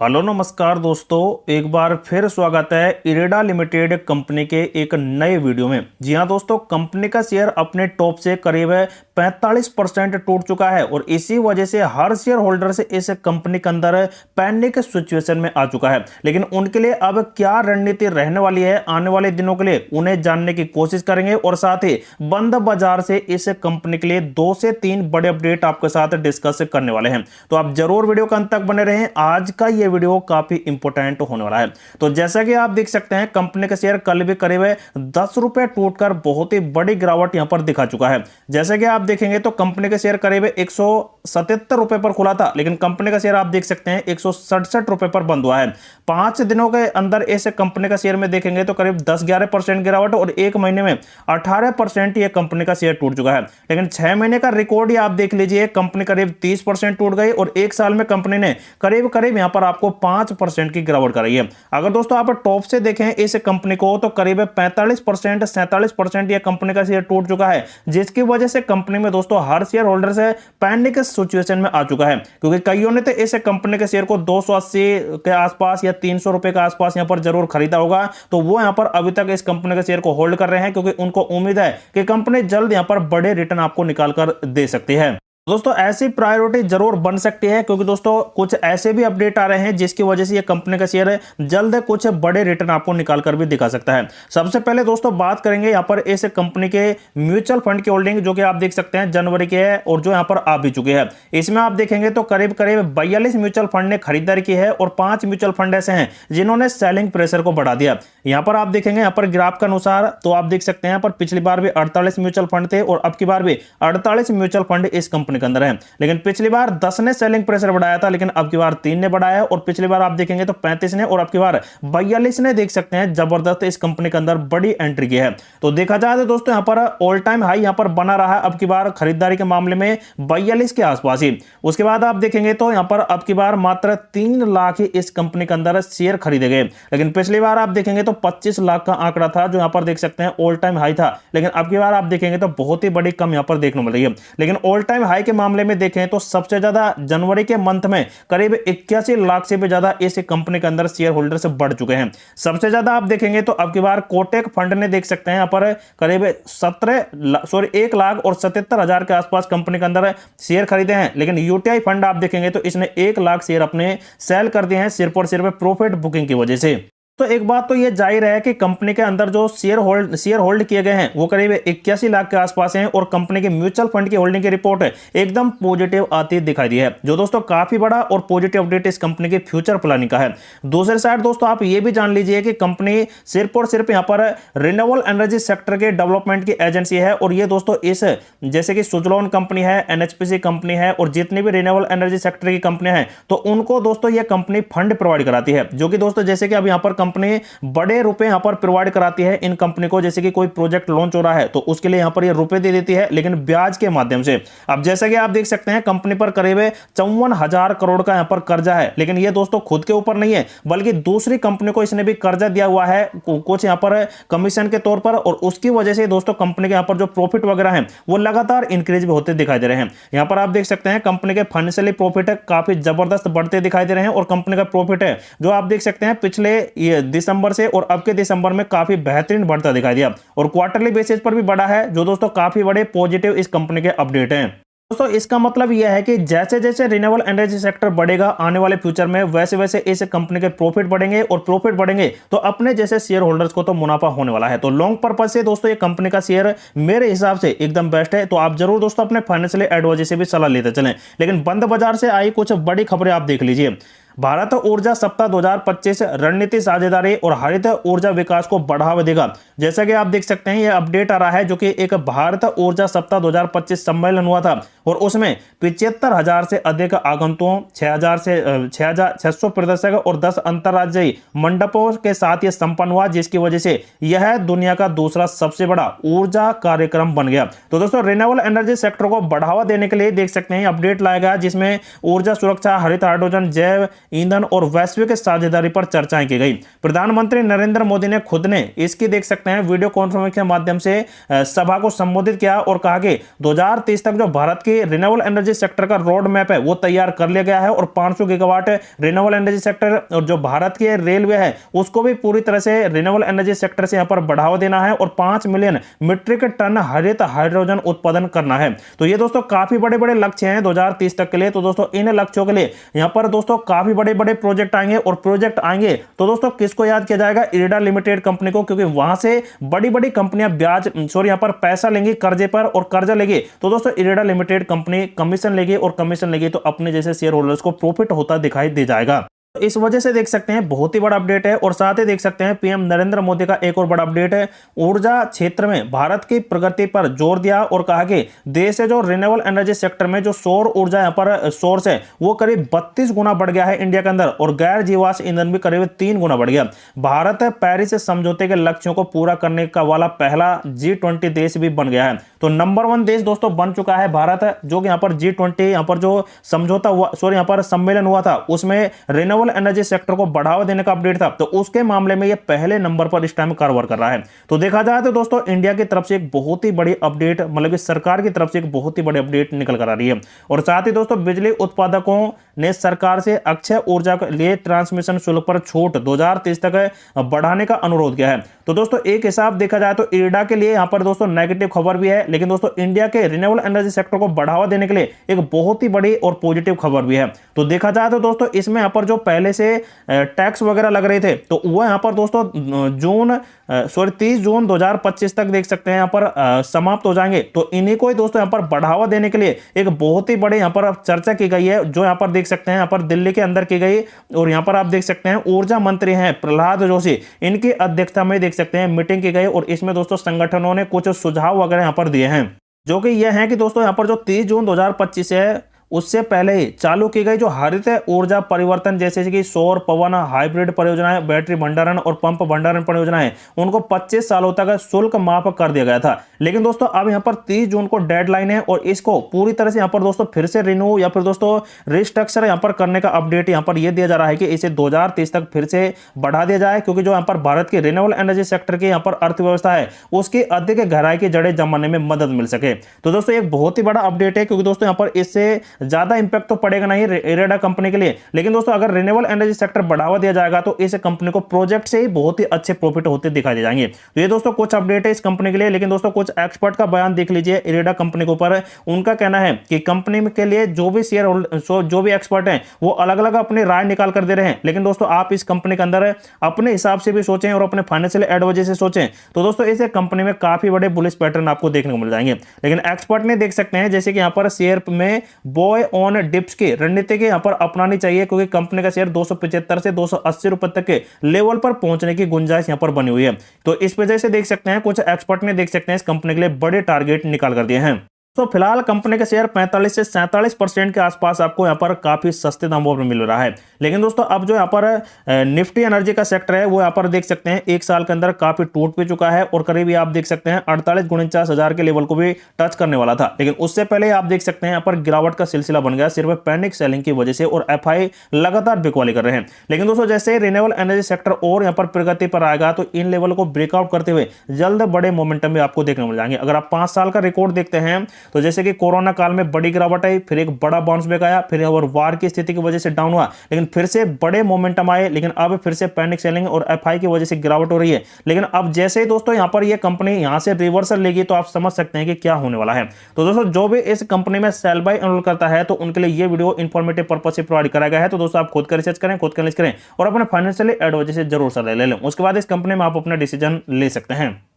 Hello नमस्कार दोस्तों, एक बार फिर स्वागत है इरेडा लिमिटेड कंपनी के एक नए वीडियो में। जी हां दोस्तों, कंपनी का शेयर अपने टॉप से करीब 45% टूट चुका है और इसी वजह से हर शेयर होल्डर से इस कंपनी के अंदर पैनिक सिचुएशन में आ चुका है। लेकिन उनके लिए अब क्या रणनीति रहने वाली है आने वाले दिनों के लिए, उन्हें जानने की कोशिश करेंगे और साथ ही बंद बाजार से इस कंपनी के लिए 2 से 3 बड़े अपडेट आपके साथ डिस्कस करने वाले हैं। तो आप जरूर वीडियो के अंत तक बने रहें, आज का ये वीडियो काफी इंपॉर्टेंट होने वाला है। तो जैसा कि आप देख सकते हैं, कंपनी का शेयर कल भी करीब 10 रुपए टूटकर बहुत ही बड़ी गिरावट यहां पर दिखा चुका है। जैसे कि आप देखेंगे तो कंपनी का शेयर करीब 177 रुपए पर खुला था, लेकिन कंपनी का शेयर आप देख सकते हैं 167 रुपए पर बंद हुआ है। 5 दिनों के अंदर इस कंपनी का शेयर में देखेंगे तो करीब 10-11% गिरावट और 1 महीने में 18% ये कंपनी का शेयर टूट चुका है। लेकिन 6 महीने का रिकॉर्ड ही आप देख लीजिए, कंपनी करीब 30% टूट गई और 1 साल में कंपनी ने करीब करीब यहां पर आपको 5% की गिरावट कराई है। अगर दोस्तों आप टॉप से देखें इस कंपनी को तो करीब 45% 47% यह कंपनी का शेयर टूट चुका है, जिसकी वजह से कंपनी में दोस्तों हर शेयर होल्डर से पैनिक सिचुएशन में आ चुका है। क्योंकि कईयों ने तो इस कंपनी के शेयर को 280 के आसपास या 300 रुपए के आसपास यहां पर जरूर खरीदा होगा, तो वो यहां पर अभी तक इस कंपनी के शेयर को होल्ड कर रहे हैं, क्योंकि उनको उम्मीद है कि कंपनी जल्द यहां पर बड़े रिटर्न आपको निकाल कर दे सकती है। दोस्तों ऐसी प्रायोरिटी जरूर बन सकती है, क्योंकि दोस्तों कुछ ऐसे भी अपडेट आ रहे हैं जिसकी वजह से ये कंपनी का शेयर जल्द कुछ बड़े रिटर्न आपको निकाल कर भी दिखा सकता है। सबसे पहले दोस्तों बात करेंगे यहाँ पर इस कंपनी के म्यूचुअल फंड की होल्डिंग, जो कि आप देख सकते हैं जनवरी के है और जो यहाँ पर आ भी चुके हैं। इसमें आप देखेंगे तो करीब करीब 42 म्यूचुअल फंड ने खरीदारी की है और 5 म्यूचुअल फंड ऐसे हैं जिन्होंने सेलिंग प्रेशर को बढ़ा दिया। यहाँ पर आप देखेंगे यहाँ पर ग्राफ के अनुसार तो आप देख सकते हैं यहाँ पर पिछली बार भी 48 म्यूचुअल फंड थे और अब की बार भी 48 म्यूचुअल फंड इस कंपनी के अंदर है। लेकिन पिछली बार 10 ने सेलिंग प्रेशर बढ़ाया था, लेकिन अब की बार 3 ने बढ़ाया और पिछली बार आप देखेंगे तो 35 ने और अब की बार 42 ने देख सकते हैं जबरदस्त इस कंपनी के अंदर बड़ी एंट्री की है। तो देखा जाए तो दोस्तों यहाँ पर ऑल टाइम हाई यहाँ पर बना रहा है अब की बार खरीदारी के मामले में 42 के आसपास ही। उसके बाद आप देखेंगे तो यहाँ पर अब की बार मात्र 3 लाख ही इस कंपनी के अंदर शेयर खरीदे गए, लेकिन पिछली बार आप देखेंगे तो 25 लाख का आंकड़ा था जो यहाँ पर देख सकते हैं ऑल टाइम हाई था। लेकिन अब की बार आप देखेंगे तो बहुत ही बड़ी कम यहाँ पर देखने मिल रही है। लेकिन ऑल टाइम हाई के मामले में देखें तो सबसे ज्यादा जनवरी के मंथ में करीब 81 लाख से भी ज्यादा इस कंपनी के अंदर शेयर होल्डर से बढ़ चुके हैं। सबसे ज्यादा आप देखेंगे तो अब की बार कोटक फंड ने देख सकते हैं यहाँ पर करीब 1,77,000 के आसपास कंपनी के अंदर शेयर खरीदे हैं। लेकिन यूटीआई फंड आप देखेंगे तो इसने 1 लाख शेयर अपने सेल कर दिए हैं सिर्फ और सिर्फ प्रॉफिट बुकिंग की वजह से। तो एक बात तो ये जाहिर है कि कंपनी के अंदर जो शेयर होल्ड किए गए हैं वो करीब 81 लाख के आसपास हैं और कंपनी के म्यूचुअल फंड की होल्डिंग की रिपोर्ट एकदम पॉजिटिव आती दिखाई दी है, जो दोस्तों काफी बड़ा और पॉजिटिव अपडेट इस कंपनी की फ्यूचर प्लानिंग का है। दूसरी साइड दोस्तों आप ये भी जान लीजिए कि कंपनी सिर्फ और सिर्फ यहाँ पर रिन्यूएबल एनर्जी सेक्टर के डेवलपमेंट की एजेंसी है और ये दोस्तों इस जैसे कि सुजलॉन कंपनी है, एनएचपीसी कंपनी है और जितनी भी रिन्यूएबल एनर्जी सेक्टर की कंपनियां हैं तो उनको दोस्तों ये कंपनी फंड प्रोवाइड कराती है, जो कि दोस्तों जैसे कि अब यहाँ पर कंपनी बड़े रुपए यहां पर प्रोवाइड कराती है इन कंपनी को। जैसे कि कोई प्रोजेक्ट लॉन्च हो रहा है तो उसके लिए यहां पर ये रुपए दे देती है, लेकिन ब्याज के माध्यम से। अब जैसा कि आप देख सकते हैं कंपनी पर करीब 54,000 करोड़ का यहां पर कर्जा है, लेकिन ये दोस्तों खुद के ऊपर नहीं है बल्कि दूसरी कंपनी को इसने भी कर्जा दिया हुआ है कुछ यहां पर कमीशन के तौर पर, और उसकी वजह से दोस्तों कंपनी के यहां पर जो प्रॉफिट वगैरह है वो लगातार इंक्रीज भी होते दिखाई दे रहे हैं। यहां पर आप देख सकते हैं कंपनी के फाइनेंशियली प्रॉफिट काफी जबरदस्त बढ़ते दिखाई दे रहे हैं और कंपनी का प्रॉफिट है जो आप देख सकते हैं पिछले दिसंबर से और अब के दिसंबर में काफी बेहतरीन बढ़ता दिखाई दिया और क्वार्टरली बेसिस पर भी बढ़ा है, जो दोस्तों काफी बड़े पॉजिटिव इस कंपनी के अपडेट हैं। दोस्तों इसका मतलब यह है कि जैसे जैसे रिन्यूएबल एनर्जी सेक्टर बढ़ेगा आने वाले फ्यूचर में, वैसे वैसे इस कंपनी के प्रॉफिट बढ़ेंगे और प्रॉफिट बढ़ेंगे तो अपने जैसे शेयर होल्डर्स को तो मुनाफा होने वाला है। तो लॉन्ग पर्पज से दोस्तों ये कंपनी का शेयर मेरे हिसाब से एकदम बेस्ट है। तो आप जरूर दोस्तों अपने फाइनेंशियल एडवाइजर से भी सलाह लेते चलें। लेकिन बंद बाजार से आई कुछ बड़ी खबरें आप देख लीजिए। भारत ऊर्जा सप्ताह 2025 रणनीति साझेदारी और हरित ऊर्जा विकास को बढ़ावा देगा। जैसा कि आप देख सकते हैं ये अपडेट आ रहा है, जो कि एक भारत ऊर्जा सप्ताह 2025 सम्मेलन हुआ था और उसमें 75,000 से अधिक आगंतुकों, 6,600 प्रदर्शक और 10 अंतरराज्यीय मंडपों के साथ ये संपन्न हुआ, जिसकी वजह से यह दुनिया का दूसरा सबसे बड़ा ऊर्जा कार्यक्रम बन गया। तो दोस्तों रिन्यूएबल एनर्जी सेक्टर को बढ़ावा देने के लिए देख सकते हैं अपडेट लाया गया, जिसमें ऊर्जा सुरक्षा, हरित हाइड्रोजन, जैव ईंधन और वैश्विक साझेदारी पर चर्चाएं की गई। प्रधानमंत्री नरेंद्र मोदी ने खुद ने इसकी देख सकते हैं वीडियो कॉन्फ्रेंसिंग के माध्यम से सभा को संबोधित किया और कहा कि 2030 तक जो भारत की कि रिन्यूएबल एनर्जी सेक्टर का रोड मैप है वो तैयार कर लिया गया है और 500 गीगावाट रिन्यूएबल एनर्जी सेक्टर और जो भारत की रेलवे है उसको भी पूरी तरह से रिन्यूएबल एनर्जी सेक्टर से यहां पर बढ़ावा देना है और 5 मिलियन मीट्रिक टन हरित हाइड्रोजन उत्पादन करना है। तो ये दोस्तों काफी बड़े बड़े लक्ष्य हैं 2030 तक के लिए। तो दोस्तों इन लक्ष्यों के लिए यहां पर दोस्तों काफी बड़े बड़े प्रोजेक्ट आएंगे और प्रोजेक्ट आएंगे तो दोस्तों किसको याद किया जाएगा? इरेडा लिमिटेड कंपनी को, क्योंकि वहां से बड़ी बड़ी कंपनियां यहां पर पैसा लेंगी कर्जे पर और कर्जा लेगी तो दोस्तों इरेडा लिमिटेड कंपनी कमीशन लेगी और कमीशन लेगी तो अपने जैसे शेयर होल्डर्स को प्रॉफिट होता दिखाई दे जाएगा। इस वजह से देख सकते हैं बहुत ही बड़ा अपडेट है। और साथ ही देख सकते हैं पीएम नरेंद्र मोदी का एक और बड़ा अपडेट है, ऊर्जा क्षेत्र में भारत की प्रगति पर जोर दिया और कहा कि देश है जो रिन्यूएबल एनर्जी सेक्टर में जो सौर ऊर्जा यहां पर सोर्स है वो करीब 32 गुना बढ़ गया है इंडिया के अंदर और गैर जीवाश्म ईंधन भी करीब 3 गुना बढ़ गया। भारत पेरिस समझौते के लक्ष्यों को पूरा करने का वाला पहला G20 देश भी बन गया है। तो नंबर 1 देश दोस्तों बन चुका है भारत, जो कि यहां पर G20 यहां पर जो समझौता हुआ यहां पर सम्मेलन हुआ था उसमें रिन्यूएबल एनर्जी सेक्टर को बढ़ावा देने का अपडेट था। तो उसके मामले में ये पहले नंबर पर इस टाइम कारगर कर रहा है। तो देखा जाए तो दोस्तों इंडिया की तरफ से एक बहुत ही बड़ी अपडेट, मतलब कि सरकार की तरफ से एक बहुत ही बड़ी अपडेट निकल कर आ रही है। और साथ ही दोस्तों बिजली उत्पादकों ने सरकार से अक्षय ऊर्जा के लिए ट्रांसमिशन शुल्क पर छूट 2030 तक बढ़ाने का अनुरोध किया है। तो दोस्तों एक हिसाब देखा जाए तो इरेडा के लिए यहां पर दोस्तों नेगेटिव खबर भी है, लेकिन दोस्तों इंडिया के रिन्यूएबल एनर्जी सेक्टर को बढ़ावा देने के लिए एक बहुत ही बड़ी और पॉजिटिव खबर भी है। तो देखा जाए तो दोस्तों इसमें यहां पर जो पहले से टैक्स वगैरह लग रहे थे तो वो यहां पर दोस्तों 30 जून 2025 तक देख सकते हैं यहां पर समाप्त हो जाएंगे। तो इन्हीं को ही दोस्तों यहां पर बढ़ावा देने के लिए एक बहुत ही बड़े यहां पर चर्चा की गई है, जो यहां पर देख सकते हैं यहां पर दिल्ली के अंदर की गई। और यहां पर आप देख सकते हैं ऊर्जा मंत्री हैं प्रहलाद जोशी, इनकी अध्यक्षता में देख सकते हैं मीटिंग की गई और इसमें दोस्तों संगठनों ने कुछ सुझाव वगैरह यहां पर दिए हैं, जो कि यह है कि दोस्तों यहां पर जो 30 जून 2025 है उससे पहले ही चालू की गई जो हरित ऊर्जा परिवर्तन जैसे कि सौर पवन हाइब्रिड परियोजनाएं, बैटरी भंडारण और पंप भंडारण परियोजनाएं, उनको 25 सालों तक शुल्क माफ कर दिया गया था। लेकिन दोस्तों अब यहां पर 30 जून को डेडलाइन है और इसको पूरी तरह से यहां पर दोस्तों फिर से रिन्यू या फिर दोस्तों रिस्ट्रक्चर यहां पर करने का अपडेट यहां पर यह दिया जा रहा है कि इसे 2030 तक फिर से बढ़ा दिया जाए, क्योंकि जो यहां पर भारत की रिन्यूएबल एनर्जी सेक्टर की यहां पर अर्थव्यवस्था है उसकी अधिक गहराई की जड़ें जमाने में मदद मिल सके। तो दोस्तों एक बहुत ही बड़ा अपडेट है, क्योंकि दोस्तों यहां पर इससे ज्यादा इंपैक्ट तो पड़ेगा नहीं इरेडा कंपनी के लिए, लेकिन दोस्तों अगर रिन्यूएबल एनर्जी सेक्टर बढ़ावा दिया जाएगा तो इस कंपनी को प्रोजेक्ट से ही बहुत ही अच्छे प्रॉफिट होते दिखाई दे जाएंगे। तो ये दोस्तों कुछ अपडेट है इस कंपनी के लिए। लेकिन दोस्तों कुछ एक्सपर्ट का बयान देख लीजिए इरेडा कंपनी के ऊपर। उनका कहना है कि कंपनी के लिए जो भी जो भी एक्सपर्ट हैं वो अलग अलग अपनी राय निकाल कर दे रहे हैं, लेकिन दोस्तों आप इस कंपनी के अंदर अपने हिसाब से भी सोचें और अपने फाइनेंशियल एडवाइजर से सोचें तो दोस्तों इस कंपनी में काफी बड़े बुलिश पैटर्न आपको देखने को मिल जाएंगे। लेकिन एक्सपर्ट ने देख सकते हैं जैसे कि यहां पर शेयर में बॉय ऑन डिप्स की रणनीति के यहां पर अपनानी चाहिए, क्योंकि कंपनी का शेयर 275 से 280 रुपए तक के लेवल पर पहुंचने की गुंजाइश यहां पर बनी हुई है। तो इस वजह से देख सकते हैं कुछ एक्सपर्ट ने देख सकते हैं इस कंपनी के लिए बड़े टारगेट निकाल कर दिए हैं। तो फिलहाल कंपनी के शेयर 45 से 47% के आसपास आपको यहां पर काफी सस्ते दामों पर मिल रहा है। लेकिन दोस्तों अब जो यहां पर निफ्टी एनर्जी का सेक्टर है वो यहां पर देख सकते हैं एक साल के अंदर काफी टूट भी चुका है और करीब आप देख सकते हैं 48-49 के लेवल को भी टच करने वाला था। लेकिन उससे पहले आप देख सकते हैं यहां पर गिरावट का सिलसिला बन गया सिर्फ पैनिक सेलिंग की वजह से और एफआई लगातार बिकवाली कर रहे हैं। लेकिन दोस्तों जैसे रिन्यूएबल एनर्जी सेक्टर और यहां पर प्रगति पर आएगा तो इन लेवल को ब्रेकआउट करते हुए जल्द बड़े मोमेंटम भी आपको देखने मिल जाएंगे। अगर आप 5 साल का रिकॉर्ड देखते हैं तो जैसे कि कोरोना काल में बड़ी गिरावट आई, फिर एक बड़ा बाउंस बैक आया, फिर और वार की स्थिति की वजह से डाउन हुआ, लेकिन फिर से बड़े मोमेंटम आए, लेकिन अब फिर से पैनिक सेलिंग और एफआई की वजह से गिरावट हो रही है। लेकिन अब जैसे ही दोस्तों यहां पर ये कंपनी यहां से रिवर्सल लेगी तो आप समझ सकते हैं कि क्या होने वाला है। तो दोस्तों जो भी इस कंपनी में सेल बाय एनरोल करता है तो उनके लिए ये वीडियो इंफॉर्मेटिव पर्पज से प्रोवाइड कराया गया है। तो दोस्तों आप खुद का रिसर्च करें, खुद का एनालिसिस करें और अपने फाइनेंशियल एडवाइजर से जरूर सलाह ले लें। उसके बाद इस कंपनी में आप अपना डिसीजन ले सकते हैं।